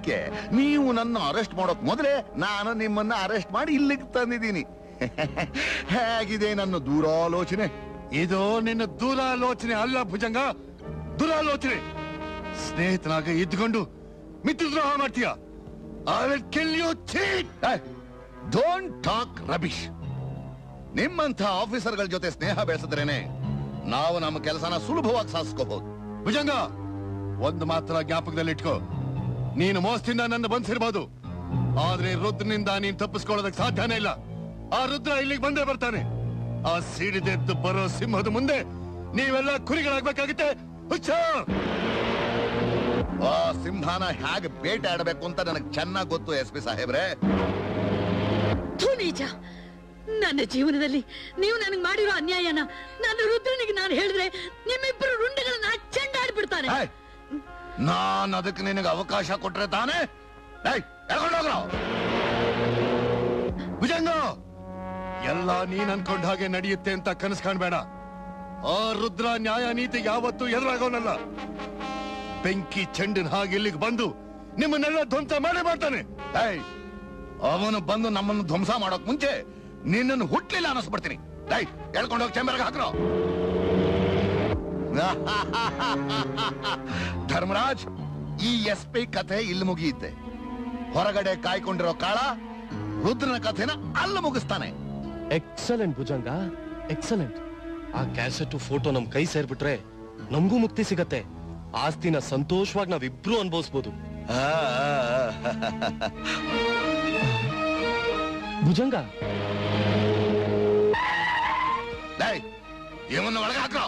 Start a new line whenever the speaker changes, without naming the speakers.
ಅದಕ್ಕೆ ನೀವು ನನ್ನ ಅರೆಸ್ಟ್ ಮಾಡೋಕ್ ಮೊದಲೇ ನಾನು ನಿಮ್ಮನ್ನ ಅರೆಸ್ಟ್ ಮಾಡಿ ಇಲ್ಲಿಗೆ ತಂದಿದ್ದೀನಿ. ಹೇಗಿದೆ ನನ್ನ ದೂರಾಲೋಚನೆ?
ಇದು ನಿನ್ನ ದೂರಾಲೋಚನೆ ಅಲ್ಲ ಭುಜಂಗ, ದುರಾಲೋಚನೆ. ಸ್ನೇಹಿತನಾಗ ಇದ್ಕೊಂಡು ಮಿತ್ರದ್ರೋಹ ಮಾಡ್ತೀಯ. I will kill you cheat.
Don't talk rubbish. ನಿಮ್ಮಂಥ ಆಫೀಸರ್ಗಳ ಜೊತೆ ಸ್ನೇಹ ಬೆಳೆಸಿದ್ರೇನೆ ನಾವು ನಮ್ಮ ಕೆಲಸನ ಸುಲಭವಾಗಿ ಸಾಧಿಸ್ಕೋಬಹುದು.
ಭುಜಂಗ, ಒಂದು ಮಾತ್ರ ಜ್ಞಾಪಕದಲ್ಲಿ ಇಟ್ಕೋ, ನೀನು ಮೋಸದಿಂದ ನನ್ನ ಬಂಧಿಸಿರ್ಬೋದು, ಆದ್ರೆ ರುದ್ರನಿಂದ ನೀನ್ ತಪ್ಪಿಸ್ಕೊಳ್ಳೋದಕ್ಕೆ ಸಾಧ್ಯನೇ ಇಲ್ಲ. ಆ ರುದ್ರ ಇಲ್ಲಿಗೆ ಬಂದೇ ಬರ್ತಾನೆ. ಆ ಸಿಡಿದೆದ್ದು ಬರೋ ಸಿಂಹದ ಮುಂದೆ ನೀವೆಲ್ಲ ಕುರಿಗಳಾಗ್ಬೇಕಾಗುತ್ತೆ.
ಆ ಸಿಂಹನ ಹೇಗೆ ಬೇಟೆ ಆಡಬೇಕು ಅಂತ ನನಗೆ ಚೆನ್ನಾಗಿ ಗೊತ್ತು ಎಸ್ ಪಿ ಸಾಹೇಬ್ರೆ.
ನಿಜ, ನನ್ನ ಜೀವನದಲ್ಲಿ ನೀವು ನನಗೆ ಮಾಡಿರೋ ಅನ್ಯಾಯನ ನಾನು ರುದ್ರನಿಗೆ ನಾನು ಹೇಳಿದ್ರೆ ನಿಮ್ಮಿಬ್ಬರು ರುಂಡಗಳನ್ನ ಚೆಂಡಾಡ್ಬಿಡ್ತಾನೆ.
ನಾನು ಅದಕ್ಕೆ ನಿನಗೆ ಅವಕಾಶ ಕೊಟ್ರೆ ತಾನೇ.
ಭುಜಂಗ, ಎಲ್ಲ ನೀನ್ ಅನ್ಕೊಂಡ ಹಾಗೆ ನಡೆಯುತ್ತೆ ಅಂತ ಕನಸು ಕಾಣ್ಬೇಡ. ಆ ರುದ್ರ ನ್ಯಾಯ ನೀತಿಗೆ ಯಾವತ್ತೂ ಎದುರಾಗೋನಲ್ಲ. ಬೆಂಕಿ ಚೆಂಡಿನ ಹಾಗೆ ಇಲ್ಲಿಗೆ ಬಂದು ನಿಮ್ಮನ್ನೆಲ್ಲ ಧ್ವಂಸ ಮಾಡೇ ಮಾಡ್ತಾನೆ.
ಅವನು ಬಂದು ನಮ್ಮನ್ನು ಧ್ವಂಸ ಮಾಡೋಕ್ ಮುಂಚೆ ನಿನ್ನನ್ನು ಹುಟ್ಲಿಲ್ಲ ಅನ್ನಿಸ್ಬಿಡ್ತೀನಿ. ಹೇಳ್ಕೊಂಡೋಗಿ ಚೇಂಬರ್ಗೆ ಹಾಕ್ರೋ. ಧರ್ಮರಾಜ್, ಈ ಎಸ್ ಪಿ ಕಥೆ ಇಲ್ಲಿ ಮುಗಿಯುತ್ತೆ. ಹೊರಗಡೆ ಕಾಯ್ಕೊಂಡಿರೋ ಕಾಳ ರುದ್ರನ ಕಥೆನ ಅಲ್ಲಿ ಮುಗಿಸ್ತಾನೆ.
Excellent Bhujanga, excellent. ಆ ಕ್ಯಾಸೆಟ್ ಫೋಟೋ ನಮ್ ಕೈ ಸೇರ್ಬಿಟ್ರೆ ನಮಗೂ ಮುಕ್ತಿ ಸಿಗತ್ತೆ. ಆಸ್ತಿನ ಸಂತೋಷವಾಗಿ ನಾವಿಬ್ರು ಅನುಭವಿಸಬಹುದು. ಭುಜಂಗ,
ಇವನ್ನ ಒಳಗೆ ಹಾಕ್ರೋ.